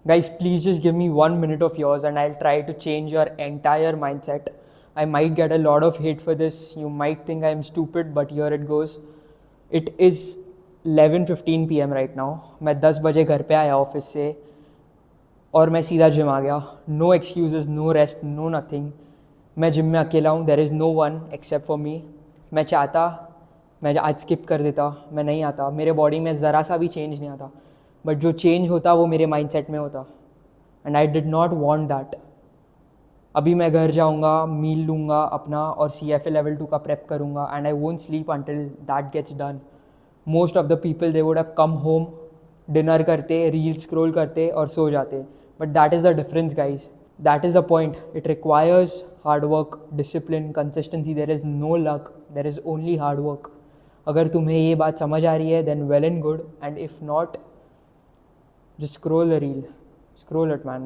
Guys, please just give me 1 minute of yours and I'll try to change your entire mindset. I might get a lot of hate for this. You might think I'm stupid, but here it goes. It is 11:15 PM right now. मैं 10 बजे घर पे आया office से और मैं सीधा gym आ गया. No excuses, no rest, no nothing. मैं जिम में अकेला हूँ. There is no one except for me. मैं चाहता मैं आज स्किप कर देता, मैं नहीं आता. मेरे बॉडी में ज़रा सा भी चेंज नहीं आता. बट जो चेंज होता वो मेरे माइंडसेट में होता. And I did not want that. अभी मैं घर जाऊँगा, मील लूँगा अपना और CFA लेवल 2 का प्रेप करूँगा. And I won't sleep until that gets done. Most of the people they would have come home, dinner करते, रील स्क्रॉल करते और सो जाते. But that is the difference guys. That is the point. It requires hard work, discipline, consistency. There is no luck, there is only hard work. अगर तुम्हें ये बात समझ आ रही है then well and good. And if not, just scroll the reel. Scroll it, man.